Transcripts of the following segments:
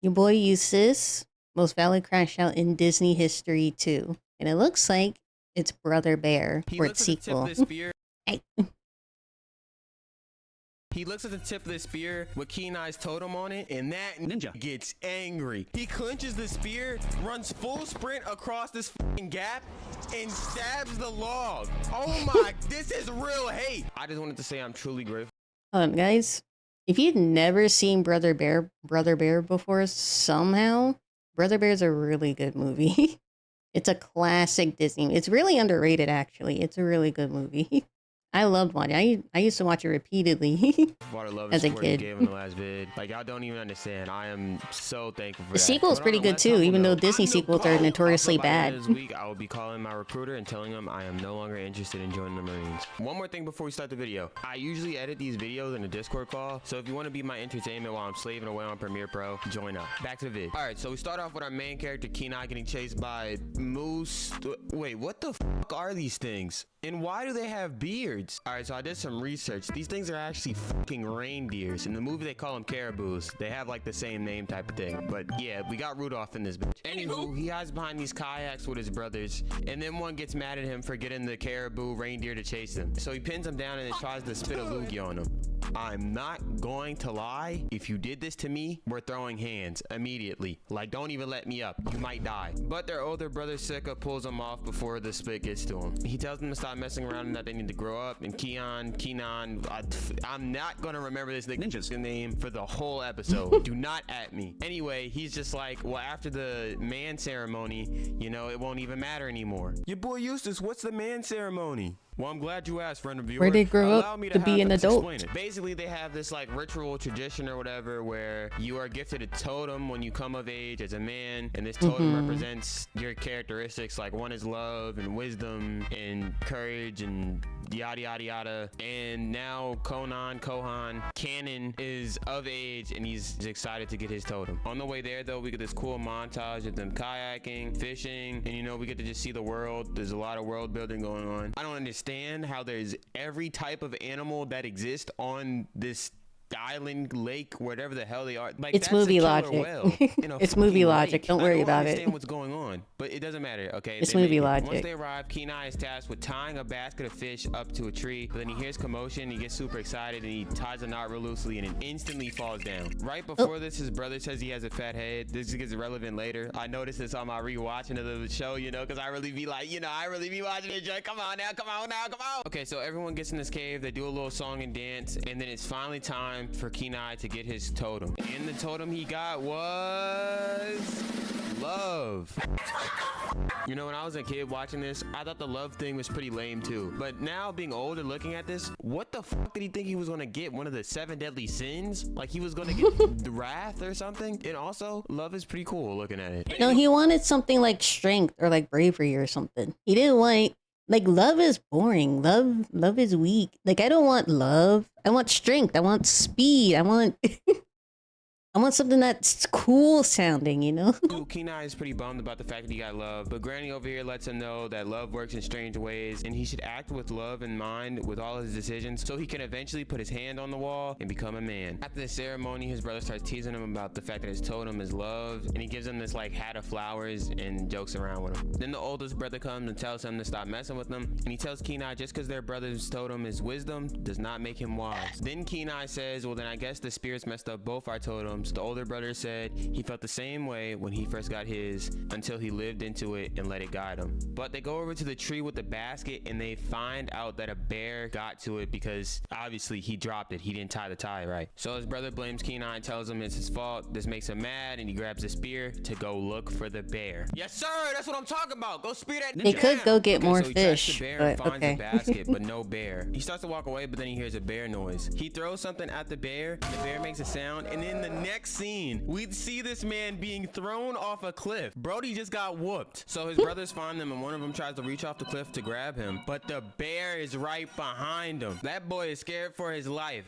Your boy Eustace, most valid crash out in Disney history too. And it looks like it's Brother Bear He or looks its at the tip of sequel. the spear. Hey. He looks at the tip of the spear with Kenai's totem on it, and that ninja gets angry. He clenches the spear, runs full sprint across this fucking gap, and stabs the log. Oh my, this is real hate. I just wanted to say I'm truly grateful. Hold on, guys. If you'd never seen Brother Bear before, somehow, Brother Bear's a really good movie. It's a classic Disney. It's really underrated, actually. It's a really good movie. I loved watching it. I used to watch it repeatedly Water love as a support you kid. gave in the last vid. Like, y'all don't even understand. I am so thankful for The that. sequel's But pretty on a good less too, humble even though note, Disney I'm the sequels are GOAT. notoriously Also, by the end bad. of this week, I will be calling my recruiter and telling him I am no longer interested in joining the Marines. One more thing before we start the video. I usually edit these videos in a Discord call, so if you want to be my entertainment while I'm slaving away on Premiere Pro, join up. Back to the vid. All right, so we start off with our main character, Kenai, getting chased by moose. Wait, what the fuck are these things? And why do they have beards? All right, so I did some research. These things are actually fucking reindeers. In the movie, they call them caribous. They have like the same name type of thing. But yeah, we got Rudolph in this bitch. Anywho, he hides behind these kayaks with his brothers, and then one gets mad at him for getting the caribou reindeer to chase him. So he pins him down and then tries to spit a loogie on him. I'm not going to lie. If you did this to me, we're throwing hands immediately. Like, don't even let me up. You might die. But their older brother Sika pulls him off before the spit gets to him. He tells them to stop messing around and that they need to grow up. And Kenan, I'm not gonna remember this ninja's name for the whole episode. Do not at me. Anyway, he's just like, well, after the man ceremony, you know, it won't even matter anymore. Your boy Eustace, what's the man ceremony? Well, I'm glad you asked, friend of viewer. Where they grow Allow up me to be have an us adult. explain it. Basically, they have this like ritual tradition or whatever where you are gifted a totem when you come of age as a man, and this totem represents your characteristics. Like, one is love and wisdom and courage and yada yada yada. And now Kohan Cannon is of age and he's excited to get his totem. On the way there though, we get this cool montage of them kayaking, fishing, and you know, we get to just see the world. There's a lot of world building going on. I don't understand how there's every type of animal that exists on this island, lake, whatever the hell they are. Like, It's that's movie a killer logic. whale in a It's movie fucking logic. lake. Don't worry I don't about it. understand what's going on, but it doesn't matter. Okay, It's they make movie it. logic. Once they arrive, Kenai is tasked with tying a basket of fish up to a tree, but then he hears commotion, he gets super excited, and he ties a knot real loosely and it instantly falls down. Right before this, his brother says he has a fat head. This gets relevant later. I noticed this on my rewatching of the show, you know, because I really be like, you know, I really be watching it. Come on now, come on now, come on. Okay, so everyone gets in this cave, they do a little song and dance, and then it's finally time for Kenai to get his totem. And the totem he got was love. You know, when I was a kid watching this, I thought the love thing was pretty lame too. But now being older, looking at this, what the fuck did he think he was gonna get? One of the 7 deadly sins? Like, he was gonna get the wrath or something? And also, love is pretty cool looking at it. No, he wanted something like strength or like bravery or something. He didn't want, like, love is boring. Love is weak. Like, I don't want love. I want strength. I want speed. I want I want something that's cool sounding, you know? Kenai is pretty bummed about the fact that he got love, but Granny over here lets him know that love works in strange ways and he should act with love in mind with all his decisions so he can eventually put his hand on the wall and become a man. After the ceremony, his brother starts teasing him about the fact that his totem is love, and he gives him this like hat of flowers and jokes around with him. Then the oldest brother comes and tells him to stop messing with him, and he tells Kenai just because their brother's totem is wisdom does not make him wise. Then Kenai says, well, then I guess the spirits messed up both our totems. The older brother said he felt the same way when he first got his until he lived into it and let it guide him. But they go over to the tree with the basket and they find out that a bear got to it because obviously he dropped it. He didn't tie the tie right. So his brother blames Kenai and tells him it's his fault. This makes him mad and he grabs a spear to go look for the bear. Yes, sir. That's what I'm talking about. Go spear that. They could go get more so he tracks fish, the bear but and finds okay. the basket, but no bear. He starts to walk away, but then he hears a bear noise. He throws something at the bear makes a sound, and in the next scene, we'd see this man being thrown off a cliff. Brody just got whooped. So his brothers find them, and one of them tries to reach off the cliff to grab him, but the bear is right behind him. That boy is scared for his life.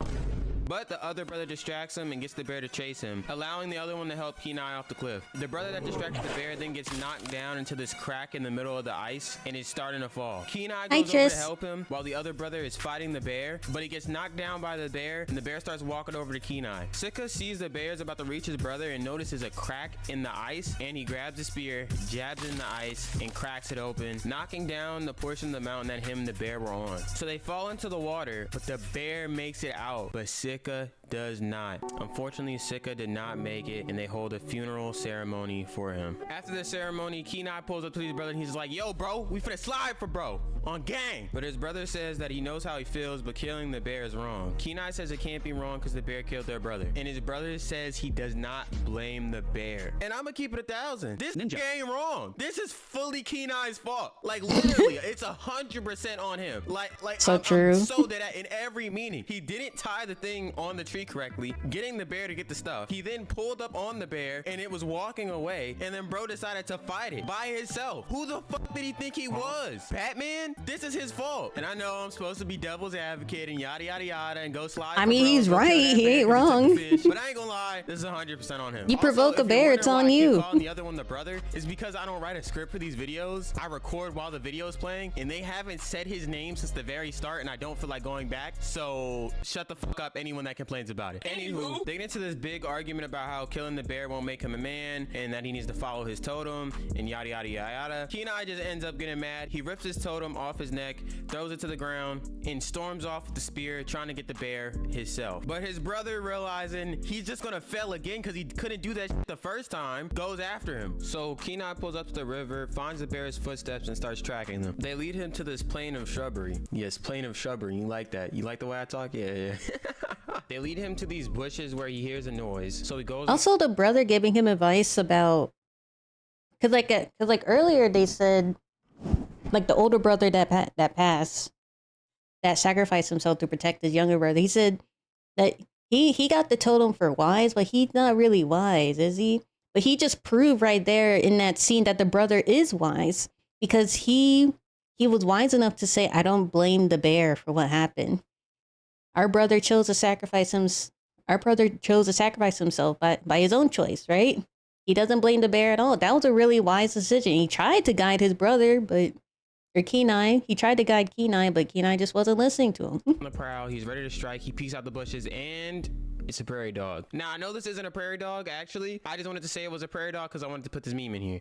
but the other brother distracts him and gets the bear to chase him, allowing the other one to help Kenai off the cliff. The brother that distracted the bear then gets knocked down into this crack in the middle of the ice and is starting to fall. Kenai goes over to help him while the other brother is fighting the bear, but he gets knocked down by the bear and the bear starts walking over to Kenai. Sika sees the bear is about to reach his brother and notices a crack in the ice, and he grabs a spear, jabs it in the ice, and cracks it open, knocking down the portion of the mountain that him and the bear were on. So they fall into the water, but the bear makes it out, but Sika does not. Unfortunately, Sika did not make it, and they hold a funeral ceremony for him. After the ceremony, Kenai pulls up to his brother and he's like, yo bro, we finna slide for bro on gang. But his brother says that he knows how he feels, but killing the bear is wrong. Kenai says it can't be wrong because the bear killed their brother, and his brother says he does not blame the bear. And I'm gonna keep it 1,000. This ain't wrong. This is fully Kenai's fault. Like literally, it's 100% on him. Like so true. So that in every meaning, he didn't tie the thing on the tree correctly, getting the bear to get the stuff. He then pulled up on the bear and it was walking away, and then bro decided to fight it by himself. Who the fuck did he think he was? Batman? This is his fault. And I know I'm supposed to be devil's advocate and yada yada yada and go slide. I mean, he's right. He ain't wrong. But I ain't gonna lie, this is 100% on him. You provoke a bear, it's on you. Calling the other one the brother is because I don't write a script for these videos. I record while the video is playing, and they haven't said his name since the very start, and I don't feel like going back. So shut the fuck up, anyone that complains about it. Anywho, they get into this big argument about how killing the bear won't make him a man, and that he needs to follow his totem, and yada yada yada yada. Kenai just ends up getting mad. He rips his totem off his neck, throws it to the ground, and storms off with the spear, trying to get the bear himself. But his brother, realizing he's just gonna fail again because he couldn't do that shit the first time, goes after him. So Kenai pulls up to the river, finds the bear's footsteps, and starts tracking them. They lead him to this plain of shrubbery. Yes, plain of shrubbery. You like that? You like the way I talk? Yeah. They lead him to these bushes where he hears a noise. So he goes. Also, the brother giving him advice about, cause like earlier they said, like the older brother that passed, that sacrificed himself to protect his younger brother. He said that he got the totem for wise, but he's not really wise, is he? But he just proved right there in that scene that the brother is wise, because he was wise enough to say, I don't blame the bear for what happened. Our brother chose to sacrifice himself by his own choice, right? He doesn't blame the bear at all. That was a really wise decision. He tried to guide his brother, Kenai. He tried to guide Kenai, but Kenai just wasn't listening to him. On the prowl, he's ready to strike. He peeks out the bushes, and it's a prairie dog. Now, I know this isn't a prairie dog, actually. I just wanted to say it was a prairie dog because I wanted to put this meme in here.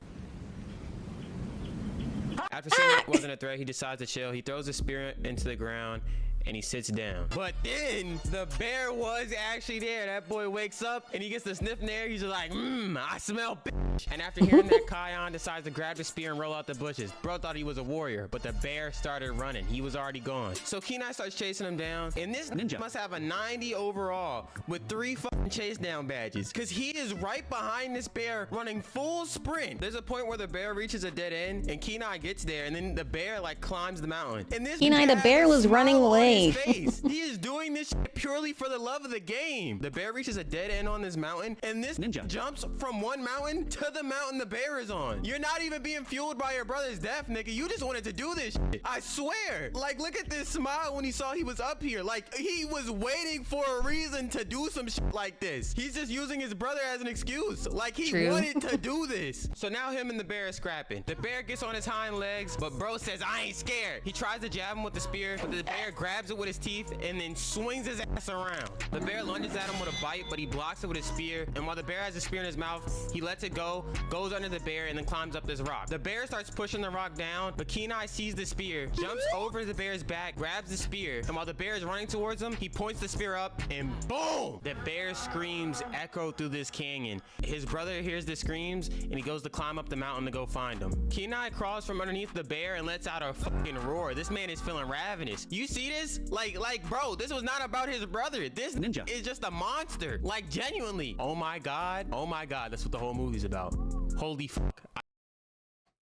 After seeing it wasn't a threat, he decides to chill. He throws the spear into the ground and he sits down. But then the bear was actually there. That boy wakes up and he gets the sniff in the air. He's just like, I smell bitch. And after hearing that, Kion decides to grab the spear and roll out the bushes. Bro thought he was a warrior, but the bear started running. He was already gone. So Kenai starts chasing him down, and this ninja must have a 90 overall with 3 fucking chase down badges, because he is right behind this bear running full sprint. There's a point where the bear reaches a dead end and Kenai gets there, and then the bear like climbs the mountain. And this Kenai, the bear was running away. He is doing this shit purely for the love of the game. The bear reaches a dead end on this mountain, and this ninja jumps from one mountain to the mountain the bear is on. You're not even being fueled by your brother's death, nigga. You just wanted to do this shit. I swear. Like, look at this smile when he saw he was up here. Like, he was waiting for a reason to do some shit like this. He's just using his brother as an excuse. Like, he wanted to do this. So now him and the bear are scrapping. The bear gets on his hind legs, but bro says, I ain't scared. He tries to jab him with the spear, but the bear grabs it with his teeth and then swings his ass around. The bear lunges at him with a bite, but he blocks it with his spear. And while the bear has the spear in his mouth, he lets it go, goes under the bear, and then climbs up this rock. The bear starts pushing the rock down, but Kenai sees the spear, jumps over the bear's back, grabs the spear, and while the bear is running towards him, he points the spear up, and boom! The bear's screams echo through this canyon. His brother hears the screams, and he goes to climb up the mountain to go find him. Kenai crawls from underneath the bear and lets out a fucking roar. This man is feeling ravenous. You see this? Like, bro, this was not about his brother. This ninja is just a monster. Like, genuinely. Oh my god. Oh my god. That's what the whole movie's about. Holy fuck.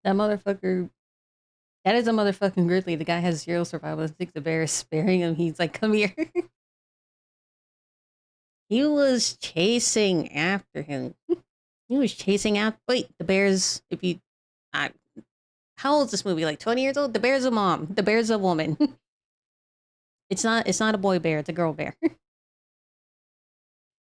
That motherfucker. That is a motherfucking grizzly. The guy has 0 survival instincts. The bear is sparing him. He's like, come here. He was chasing after him. He was chasing after. Wait, the bear's. If you. How old is this movie? Like 20 years old? The bear's a mom. The bear's a woman. It's not a boy bear. It's a girl bear.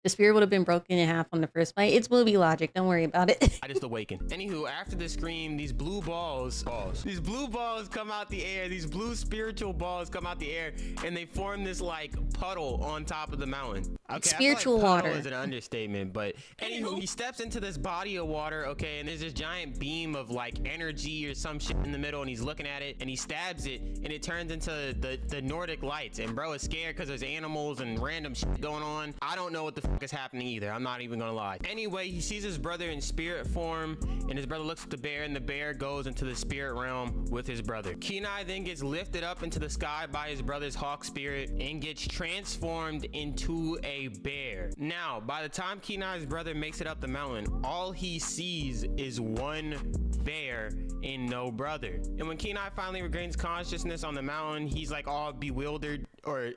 The spear would have been broken in half on the first fight. It's movie logic. Don't worry about it. I just awakened. Anywho, after the scream, these blue balls come out the air. These blue spiritual balls come out the air, and they form this like puddle on top of the mountain. Okay, Spiritual I feel like water is an understatement, but anywho, he steps into this body of water, okay, and there's this giant beam of like energy or some shit in the middle, and he's looking at it, and he stabs it, and it turns into the Nordic lights, and bro is scared because there's animals and random shit going on. I don't know what the fuck is happening either. I'm not even gonna lie. Anyway, he sees his brother in spirit form, and his brother looks at the bear, and the bear goes into the spirit realm with his brother. Kenai then gets lifted up into the sky by his brother's hawk spirit and gets transformed into a bear. Now, by the time Kenai's brother makes it up the mountain, all he sees is one bear and no brother. And when Kenai finally regains consciousness on the mountain, he's like all bewildered or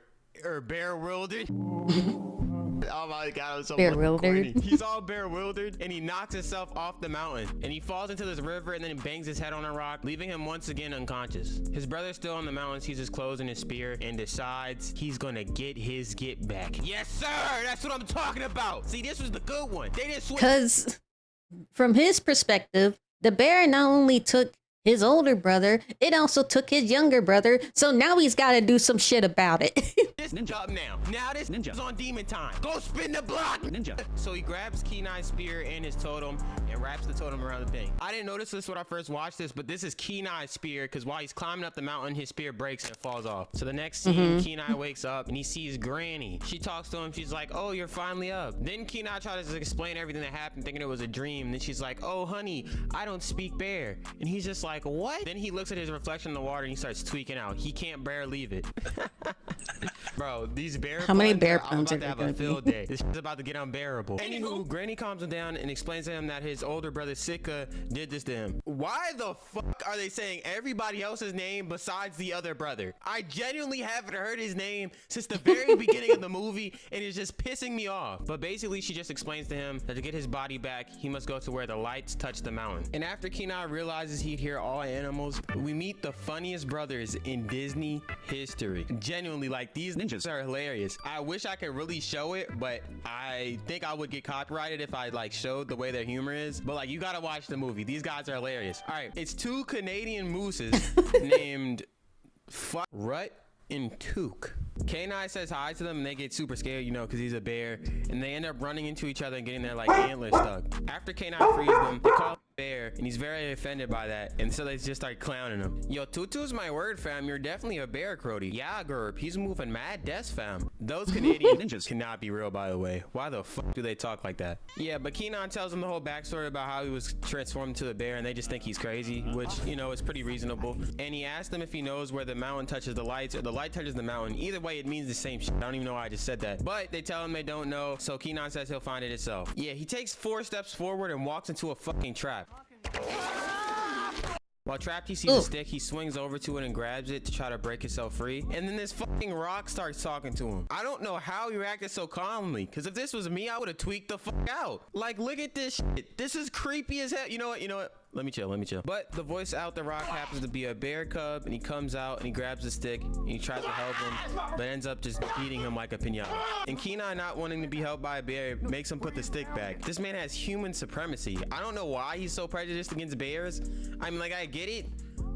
bear-wildered. Oh my god, I'm so corny. He's all bewildered, and he knocks himself off the mountain, and he falls into this river and then bangs his head on a rock, leaving him once again unconscious. His brother's still on the mountain, sees his clothes and his spear, and decides he's gonna get his get back. Yes sir, that's what I'm talking about. See, this was the good one. They didn't switch. because from his perspective, the bear not only took his older brother, it also took his younger brother. So now he's got to do some shit about it. This ninja up now. Now this ninja's on demon time. Go spin the block, ninja. So he grabs Kenai's spear and his totem and wraps the totem around the thing. I didn't notice this when I first watched this, but this is Kenai's spear because while he's climbing up the mountain, his spear breaks and falls off. So the next scene, Kenai wakes up and he sees Granny. She talks to him. She's like, "Oh, you're finally up." Then Kenai tries to explain everything that happened, thinking it was a dream. Then she's like, "Oh, honey, I don't speak bear." And he's just like, "What?" Then he looks at his reflection in the water and he starts tweaking out. He can't bear leave it. Bro, these bear How many bear I'm puns about are to have there a gonna field day. This is about to get unbearable. Anywho, Granny calms him down and explains to him that his older brother Sika did this to him. Why the fuck are they saying everybody else's name besides the other brother? I genuinely haven't heard his name since the very beginning of the movie, and it's just pissing me off. But basically, she just explains to him that to get his body back, he must go to where the lights touch the mountain. And after Kenai realizes he'd hear all animals, we meet the funniest brothers in Disney history. Genuinely, like, these ninjas are hilarious. I wish I could really show it, but I think I would get copyrighted if I like showed the way their humor is. But like, you gotta watch the movie. These guys are hilarious. All right, it's two Canadian mooses named Rut and Took. Kenai says hi to them and they get super scared, you know, because he's a bear, and they end up running into each other and getting their like antlers stuck. After Kenai frees them, they call him bear, and he's very offended by that, and so they just start clowning him. Yo, Tutu's my word, fam. You're definitely a bear, Crody. Yeah, Gerb, he's moving mad des, fam. Those Canadian ninjas cannot be real, by the way. Why the fuck do they talk like that? Yeah, but Kenai tells him the whole backstory about how he was transformed into a bear, and they just think he's crazy, which, you know, is pretty reasonable. And he asked them if he knows where the mountain touches the lights or the light touches the mountain. Either way, it means the same shit. I don't even know why I just said that, but they tell him they don't know, so Kenai says he'll find it himself. Yeah, he takes 4 steps forward and walks into a fucking trap. While trapped, he sees a stick. He swings over to it and grabs it to try to break himself free. And then this fucking rock starts talking to him. I don't know how he reacted so calmly, because if this was me, I would have tweaked the fuck out. Like, look at this shit. This is creepy as hell. You know what? Let me chill. But the voice out the rock happens to be a bear cub, and he comes out and he grabs the stick and he tries to help him, but ends up just beating him like a piñata. And Kenai, not wanting to be helped by a bear, makes him put the stick back. This man has human supremacy. I don't know why he's so prejudiced against bears. I mean, like, I get it,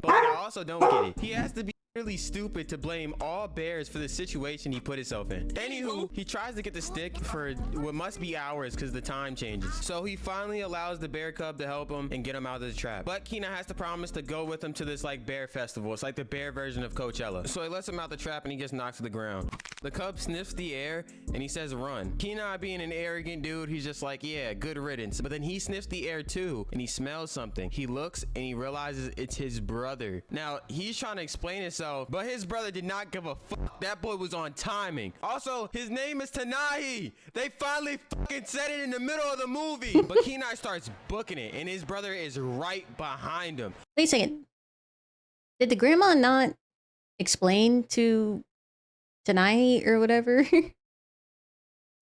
but like, I also don't get it. He has to be really stupid to blame all bears for the situation he put himself in. Anywho, he tries to get the stick for what must be hours because the time changes. So he finally allows the bear cub to help him and get him out of the trap. But Kenai has to promise to go with him to this like bear festival. It's like the bear version of Coachella. So he lets him out the trap and he gets knocked to the ground. The cub sniffs the air and he says run. Kenai, being an arrogant dude, he's just like, yeah, good riddance. But then he sniffs the air too and he smells something. He looks and he realizes it's his brother. Now he's trying to explain himself, but his brother did not give a fuck. That boy was on timing. Also, his name is Tanahi. They finally fucking said it in the middle of the movie. But Kenai starts booking it and his brother is right behind him. Wait a second. Did the grandma not explain to Tenai or whatever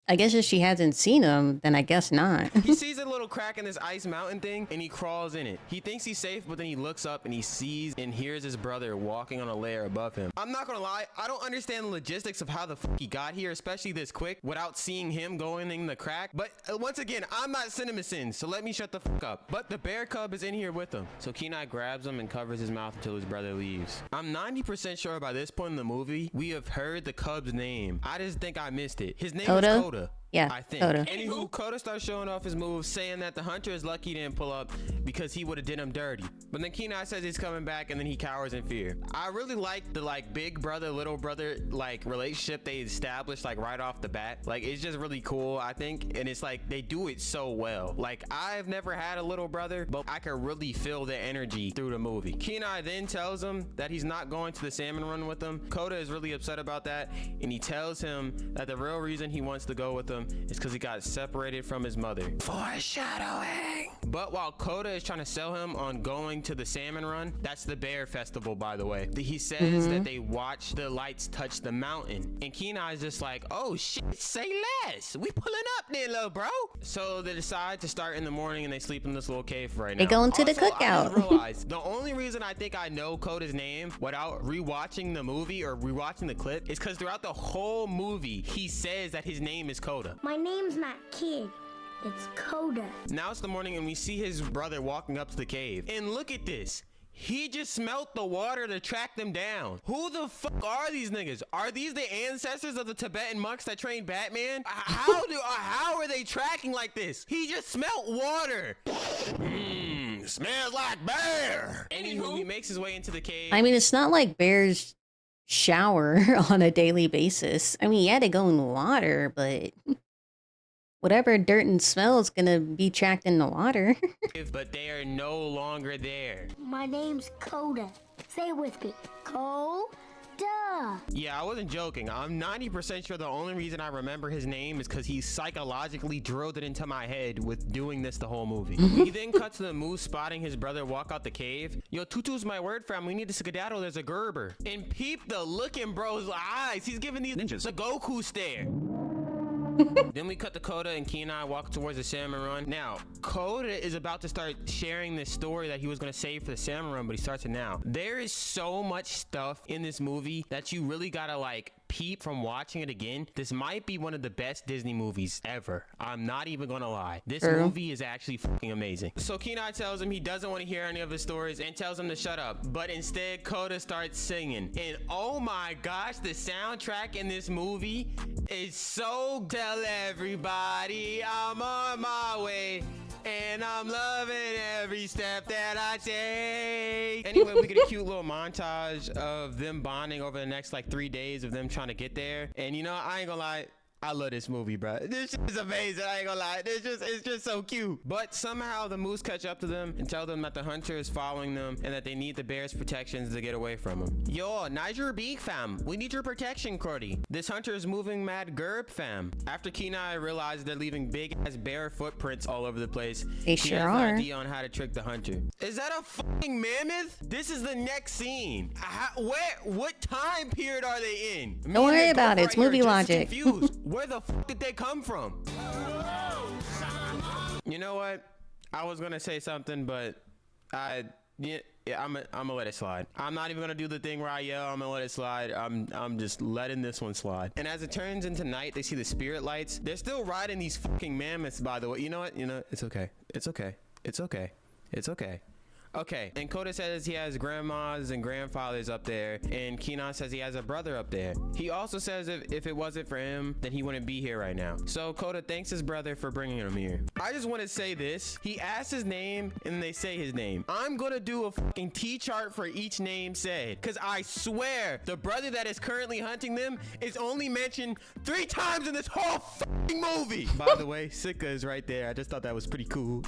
I guess if she hasn't seen him, then I guess not. He sees a little crack in this ice mountain thing and he crawls in it. He thinks he's safe, but then he looks up and he sees and hears his brother walking on a layer above him. I'm not gonna lie, I don't understand the logistics of how the fuck he got here, especially this quick, without seeing him going in the crack. But once again, I'm not CinemaSins, so let me shut the fuck up. But the bear cub is in here with him. So Kenai grabs him and covers his mouth until his brother leaves. I'm 90% sure by this point in the movie, we have heard the cub's name. I just think I missed it. His name Koda? is Koda. Yeah, I think. Koda. Anywho, Koda starts showing off his moves, saying that the hunter is lucky he didn't pull up because he would have did him dirty. But then Kenai says he's coming back and then he cowers in fear. I really like the big brother, little brother relationship they established right off the bat. It's just really cool, I think. And it's they do it so well. I've never had a little brother, but I can really feel the energy through the movie. Kenai then tells him that he's not going to the salmon run with him. Koda is really upset about that, and he tells him that the real reason he wants to go with him is because he got separated from his mother. Foreshadowing. But while Koda is trying to sell him on going to the salmon run, that's the bear festival, by the way. He says that they watch the lights touch the mountain, and Kenai's just like, oh shit, say less. We pulling up there, little bro. So they decide to start in the morning, and they sleep in this little cave for right now. They go into the Also, cookout. I just realized the only reason I think I know Koda's name without rewatching the movie or rewatching the clip is because throughout the whole movie, he says that his name is Koda. My name's not Kid, it's Koda. Now it's the morning and we see his brother walking up to the cave. And look at this. He just smelt the water to track them down. Who the fuck are these niggas? Are these the ancestors of the Tibetan monks that trained Batman? How are they tracking like this? He just smelt water. Smells like bear. Anywho, he makes his way into the cave. I mean, it's not like bears shower on a daily basis. I mean, yeah, they go in the water, but whatever dirt and smell is gonna be tracked in the water. But they are no longer there. My name's Koda. Say it with me. Koda. Yeah, I wasn't joking. I'm 90% sure the only reason I remember his name is because he psychologically drilled it into my head with doing this the whole movie. He then cuts to the moose spotting his brother walk out the cave. Yo, Tutu's my word, fam. We need to skedaddle. There's a Gerber. And peep the look in bro's eyes. He's giving these ninjas the Goku stare. Then we cut to Koda and Kenai walk towards the salmon run. Now, Koda is about to start sharing this story that he was going to save for the salmon run, but he starts it now. There is so much stuff in this movie that you really gotta peep from watching it again. This might be one of the best Disney movies ever. I'm not even gonna lie. This movie is actually fucking amazing. So Kenai tells him he doesn't want to hear any of his stories and tells him to shut up. But instead, Koda starts singing. And oh my gosh, the soundtrack in this movie is so... Tell everybody I'm on my way. And I'm loving every step that I take. Anyway, we get a cute little montage of them bonding over the next 3 days of them trying to get there. And I ain't gonna lie, I love this movie, bro. This shit is amazing. I ain't gonna lie. It's just so cute. But somehow the moose catch up to them and tell them that the hunter is following them and that they need the bear's protections to get away from him. Yo, Niger Beak fam. We need your protection, Cordy. This hunter is moving mad gerb fam. After Kenai realizes they're leaving big ass bear footprints all over the place, they he sure has are. an idea on how to trick the hunter. Is that a fucking mammoth? This is the next scene. What time period are they in? Don't worry about it. It's movie logic. Confused. Where the fuck did they come from? You know what? I was gonna say something, but I'm gonna let it slide. I'm not even gonna do the thing where I yell. I'm gonna let it slide. I'm just letting this one slide. And as it turns into night, they see the spirit lights. They're still riding these fucking mammoths, by the way. You know what? It's okay. It's okay. It's okay. It's okay. Okay, and Koda says he has grandmas and grandfathers up there, and Kenai says he has a brother up there. He also says if it wasn't for him, then he wouldn't be here right now. So Koda thanks his brother for bringing him here. I just want to say this. He asks his name, and they say his name. I'm gonna do a fucking T-chart for each name said, because I swear the brother that is currently hunting them is only mentioned 3 times in this whole fucking movie. By the way, Sika is right there. I just thought that was pretty cool.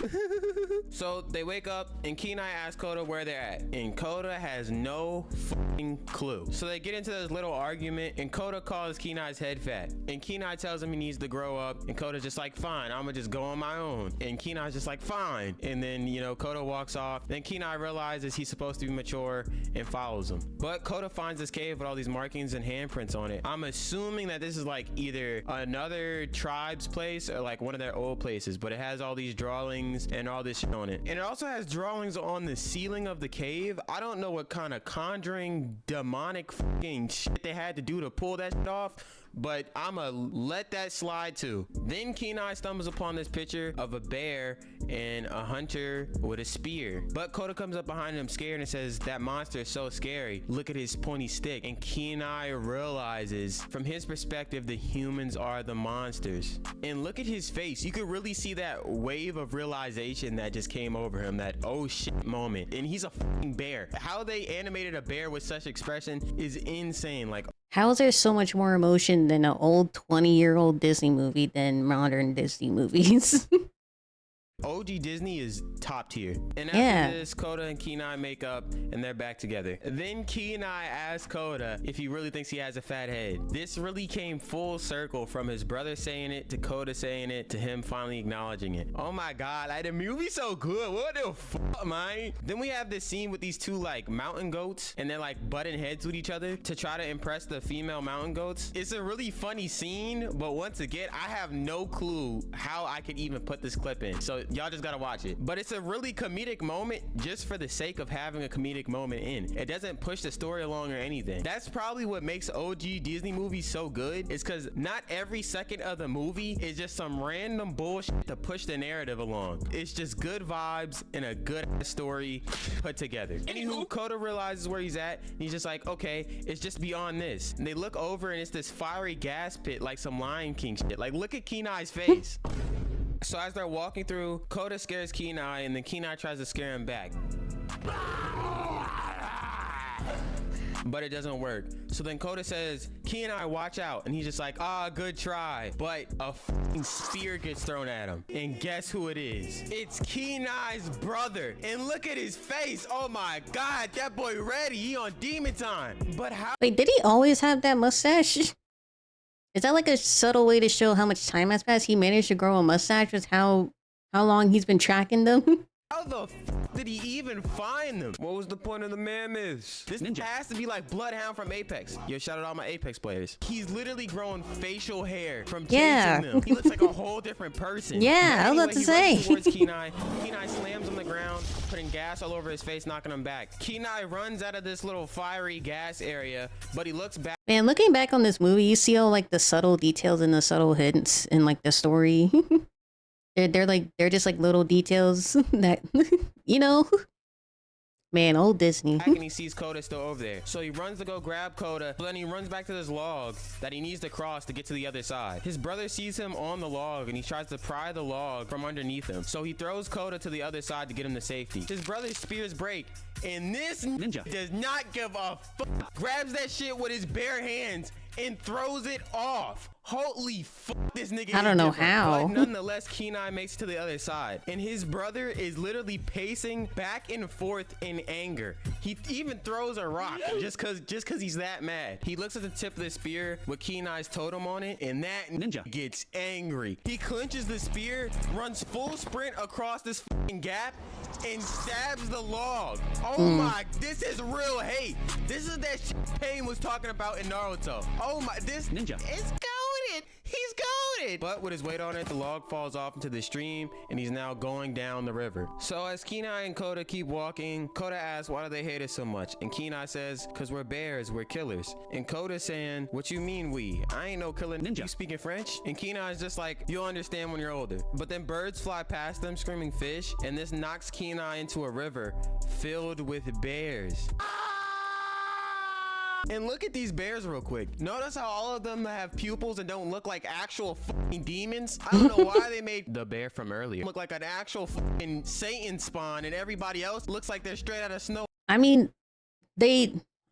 So they wake up, and Kenai asks Koda where they're at, and Koda has no fucking clue. So they get into this little argument, and Koda calls Kenai's head fat, and Kenai tells him he needs to grow up, and Koda's just like, fine, I'm gonna just go on my own. And Kenai's just like, fine. And then Koda walks off. Then Kenai realizes he's supposed to be mature and follows him. But Koda finds this cave with all these markings and handprints on it. I'm assuming that this is either another tribe tribe's place or like one of their old places, but it has all these drawings and all this shit on it. And it also has drawings on the ceiling of the cave. I don't know what kind of conjuring demonic fucking shit they had to do to pull that shit off, but I'ma let that slide too. Then Kenai stumbles upon this picture of a bear and a hunter with a spear. But Koda comes up behind him scared and says, that monster is so scary. Look at his pointy stick. And Kenai realizes from his perspective, the humans are the monsters. And look at his face. You could really see that wave of realization that just came over him, that oh shit moment. And he's a fucking bear. How they animated a bear with such expression is insane. Like, how is there so much more emotion than an old 20-year-old Disney movie than modern Disney movies? OG Disney is top tier. And Yeah. this, Koda and Kenai make up and they're back together. Then Kenai asks Koda if he really thinks he has a fat head. This really came full circle from his brother saying it to Koda saying it to him finally acknowledging it. Oh my god, like the movie's so good. What the fuck, man? Then we have this scene with these two like mountain goats and they're like butting heads with each other to try to impress the female mountain goats. It's a really funny scene, but once again, I have no clue how I could even put this clip in. So y'all just gotta watch it. But it's a really comedic moment just for the sake of having a comedic moment in. It doesn't push the story along or anything. That's probably what makes OG Disney movies so good, is because not every second of the movie is just some random bullshit to push the narrative along. It's just good vibes and a good story put together. Anywho, Koda realizes where he's at and he's just like, okay, it's just beyond this. And they look over and it's this fiery gas pit like some Lion King shit. Like, look at Kenai's face. So as they're walking through, Koda scares Kenai and then Kenai tries to scare him back. But it doesn't work. So then Koda says, Kenai, watch out. And he's just like, ah, good try. But a fucking spear gets thrown at him. And guess who it is? It's Kenai's brother. And look at his face. Oh my God, that boy ready. He on demon time. But how? Wait, did he always have that mustache? Is that like a subtle way to show how much time has passed? He managed to grow a mustache with how long he's been tracking them? How the f did he even find them? What was the point of the mammoths? This ninja has to be like Bloodhound from Apex. Yo, shout out all my Apex players. He's literally growing facial hair from chasing them. He looks like a whole different person. Yeah, I was about to say. He runs towards Kenai. Kenai slams on the ground, putting gas all over his face, knocking him back. Kenai runs out of this little fiery gas area, but he looks back. Man, looking back on this movie, you see all like the subtle details and the subtle hints in like the story. They're just like little details that, you know, man, old Disney. And he sees Koda still over there. So he runs to go grab Koda, but then he runs back to this log that he needs to cross to get to the other side. His brother sees him on the log and he tries to pry the log from underneath him. So he throws Koda to the other side to get him to safety. His brother's spears break and this ninja does not give a fuck. Grabs that shit with his bare hands and throws it off. Holy fuck, this nigga. I don't know how. But nonetheless, Kenai makes it to the other side. And his brother is literally pacing back and forth in anger. He even throws a rock just cause he's that mad. He looks at the tip of the spear with Kenai's totem on it, and that ninja gets angry. He clenches the spear, runs full sprint across this fucking gap, and stabs the log. Oh my, this is real hate. This is that shit Pain was talking about in Naruto. Oh my, this ninja is goated. He's goated. But with his weight on it, the log falls off into the stream and he's now going down the river. So as Kenai and Koda keep walking, Koda asks, why do they hate us so much? And Kenai says, cause we're bears, we're killers. And Koda's saying, what you mean we? I ain't no killer ninja. You speaking French? And Kenai's just like, you'll understand when you're older. But then birds fly past them screaming fish, and this knocks Kenai into a river filled with bears. And look at these bears real quick. Notice how all of them have pupils and don't look like actual fucking demons? I don't know why they made the bear from earlier look like an actual fucking Satan spawn, and everybody else looks like they're straight out of snow. I mean,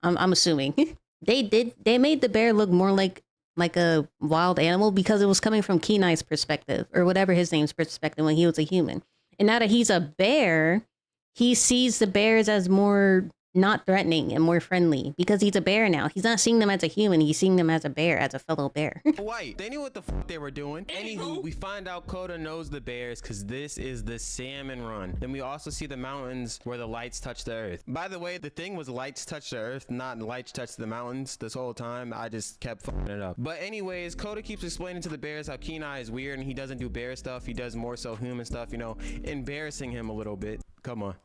I'm assuming they made the bear look more like a wild animal because it was coming from Kenai's perspective, or whatever his name's perspective, when he was a human. And now that he's a bear, he sees the bears as more not threatening and more friendly because he's a bear now. He's not seeing them as a human. He's seeing them as a bear, as a fellow bear. White. They knew what the fuck they were doing. Anywho, we find out Koda knows the bears because this is the salmon run. Then we also see the mountains where the lights touch the earth. By the way, the thing was lights touch the earth, not lights touch the mountains this whole time. I just kept fucking it up. But anyways, Koda keeps explaining to the bears how Kenai is weird and he doesn't do bear stuff. He does more so human stuff, you know, embarrassing him a little bit. Come on.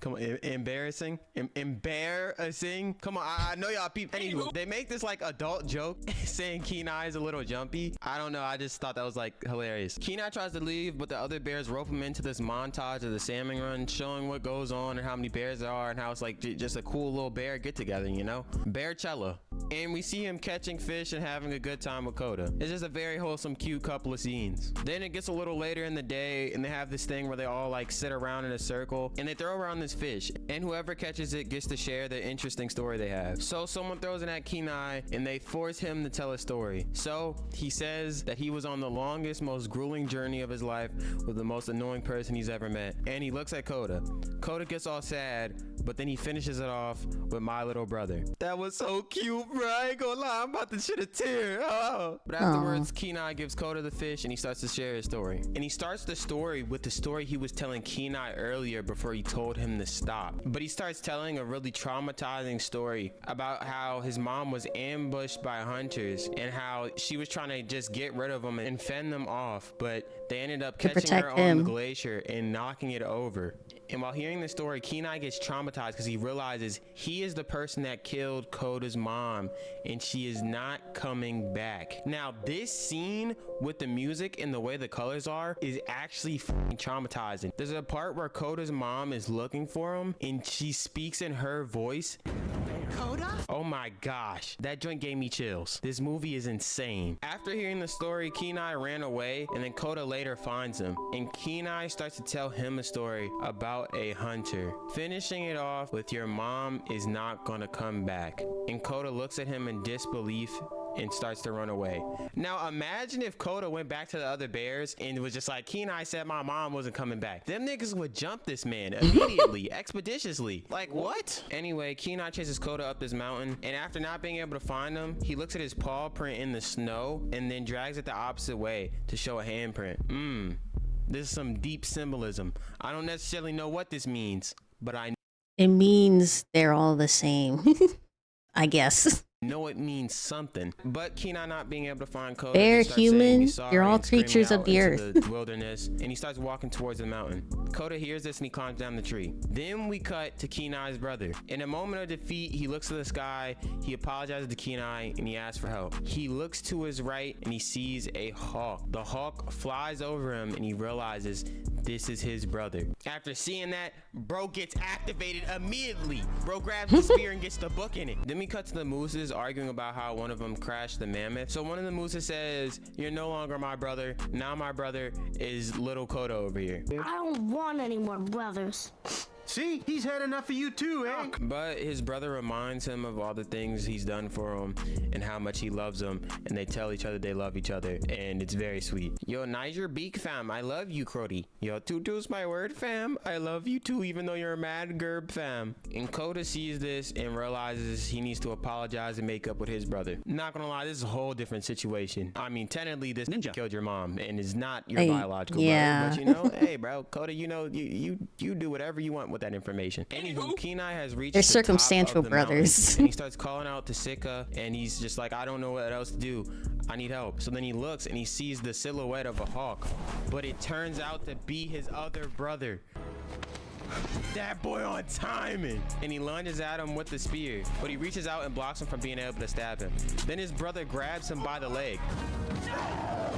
Come on, embarrassing? Embarrassing? Come on, I know y'all people. Anywho, they make this like adult joke saying Kenai is a little jumpy. I don't know, I just thought that was like hilarious. Kenai tries to leave, but the other bears rope him into this montage of the salmon run, showing what goes on and how many bears there are and how it's like just a cool little bear get together, you know? Bearcella. And we see him catching fish and having a good time with Koda. It's just a very wholesome, cute couple of scenes. Then it gets a little later in the day and they have this thing where they all like sit around in a circle and they throw around this fish, and whoever catches it gets to share the interesting story they have. So someone throws it at Kenai and they force him to tell a story. So he says that he was on the longest, most grueling journey of his life with the most annoying person he's ever met. And he looks at Koda. Koda gets all sad, but then he finishes it off with my little brother. That was so cute, bro. I ain't gonna lie, I'm about to shed a tear. Oh. But afterwards, Kenai gives Koda the fish and he starts to share his story. And he starts the story with the story he was telling Kenai earlier before he told him to stop. But he starts telling a really traumatizing story about how his mom was ambushed by hunters and how she was trying to just get rid of them and fend them off, but they ended up catching her on the glacier and knocking it over. And while hearing the story, Kenai gets traumatized because he realizes he is the person that killed Koda's mom and she is not coming back. Now, this scene with the music and the way the colors are is actually fucking traumatizing. There's a part where Koda's mom is looking for him and she speaks in her voice. Koda? Oh my gosh, that joint gave me chills. This movie is insane. After hearing the story, Kenai ran away and then Koda later finds him. And Kenai starts to tell him a story about a hunter, finishing it off with your mom is not gonna come back. And Koda looks at him in disbelief and starts to run away. Now imagine if Koda went back to the other bears and was just like, Kenai said my mom wasn't coming back. Them niggas would jump this man immediately, expeditiously. Like what? Anyway, Kenai chases Koda up this mountain, and after not being able to find him, he looks at his paw print in the snow and then drags it the opposite way to show a handprint. This is some deep symbolism. I don't necessarily know what this means, but I It means they're all the same. I guess. know it means something. But Kenai not being able to find Koda, They're he starts saying human. he's sorry You're all and screaming creatures of out the into earth. the wilderness, and he starts walking towards the mountain. Koda hears this and he climbs down the tree. Then we cut to Kenai's brother. In a moment of defeat, he looks to the sky, he apologizes to Kenai, and he asks for help. He looks to his right and he sees a hawk. The hawk flies over him and he realizes this is his brother. After seeing that, bro gets activated immediately. Bro grabs the spear and gets the book in it. Then we cut to the mooses arguing about how one of them crashed the mammoth. So one of the mooses says, you're no longer my brother. Now my brother is little Koda over here. I don't want any more brothers. See, he's had enough of you too, eh? But his brother reminds him of all the things he's done for him and how much he loves him, and they tell each other they love each other, and it's very sweet. Yo, Niger Beak fam, I love you, Crody. Yo, Tutu's my word fam, I love you too, even though you're a mad gerb fam. And Koda sees this and realizes he needs to apologize and make up with his brother. Not gonna lie, this is a whole different situation. I mean, technically this ninja killed your mom and is not your biological brother, but you know, hey bro, Koda, you know, you do whatever you want with that information. Anywho, Kenai has reached They're the circumstantial top of the brothers. mountain, and he starts calling out to Sika, and he's just like, I don't know what else to do. I need help. So then he looks and he sees the silhouette of a hawk, but it turns out to be his other brother. That boy on timing. And he lunges at him with the spear, but he reaches out and blocks him from being able to stab him. Then his brother grabs him by the leg.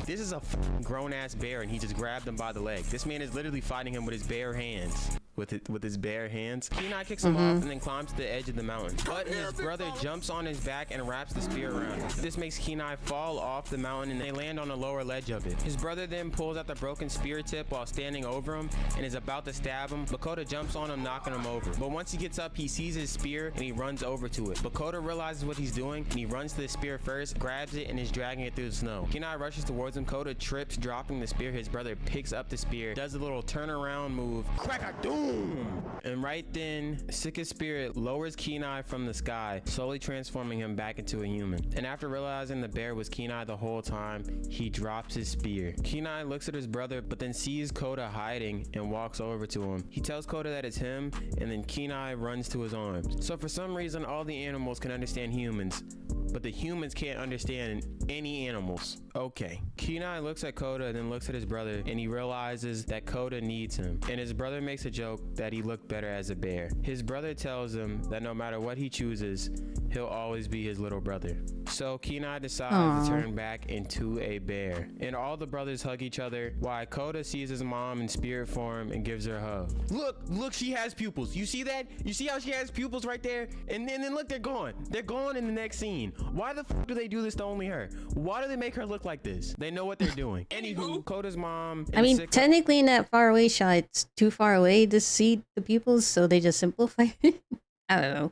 This is a grown-ass bear, and he just grabbed him by the leg. This man is literally fighting him with his bare hands. With his bare hands. Kenai kicks him off and then climbs to the edge of the mountain. But his brother jumps on his back and wraps the spear around him. This makes Kenai fall off the mountain and they land on the lower ledge of it. His brother then pulls out the broken spear tip while standing over him and is about to stab him. But Koda jumps on him, knocking him over. But once he gets up, he sees his spear and he runs over to it. But Koda realizes what he's doing and he runs to the spear first, grabs it, and is dragging it through the snow. Kenai rushes towards him. Koda trips, dropping the spear. His brother picks up the spear, does a little turnaround move. Crack-a-doom! Boom! And right then, Sika's spirit lowers Kenai from the sky, slowly transforming him back into a human. And after realizing the bear was Kenai the whole time, he drops his spear. Kenai looks at his brother, but then sees Koda hiding and walks over to him. He tells Koda that it's him, and then Kenai runs to his arms. So for some reason, all the animals can understand humans, but the humans can't understand any animals. Okay. Kenai looks at Koda, then looks at his brother, and he realizes that Koda needs him. And his brother makes a joke that he looked better as a bear. His brother tells him that no matter what he chooses, he'll always be his little brother. So Kenai decides to turn back into a bear. And all the brothers hug each other, while Koda sees his mom in spirit form and gives her a hug. Look, she has pupils. You see that? You see how she has pupils right there? And then look, they're gone. They're gone in the next scene. Why the f do they do this to only her? Why do they make her look like this? They know what they're doing. Anywho, Koda's mom. I mean, technically in that far away shot, it's too far away to see the pupils, so they just simplify it. I don't know.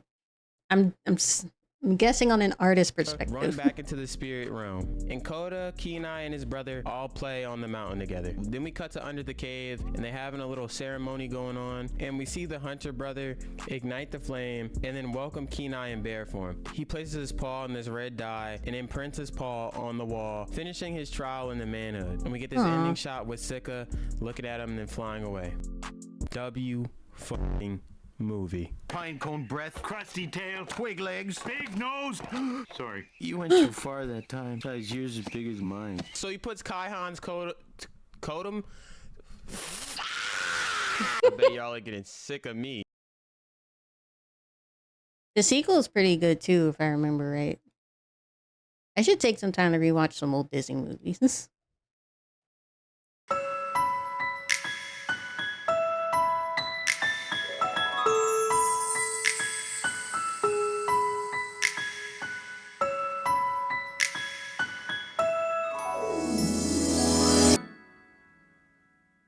I'm guessing on an artist perspective. Run back into the spirit realm. And Koda, Kenai, and his brother all play on the mountain together. Then we cut to under the cave, and they're having a little ceremony going on. And we see the hunter brother ignite the flame, and then welcome Kenai in bear form. He places his paw in this red dye, and imprints his paw on the wall, finishing his trial in the manhood. And we get this ending shot with Sika looking at him and then flying away. Fucking movie. Pinecone breath, crusty tail, twig legs, big nose. Sorry. You went too far that time. Besides, yours is big as mine. So he puts Kaihan's totem. I bet y'all are getting sick of me. The sequel is pretty good too, if I remember right. I should take some time to rewatch some old Disney movies.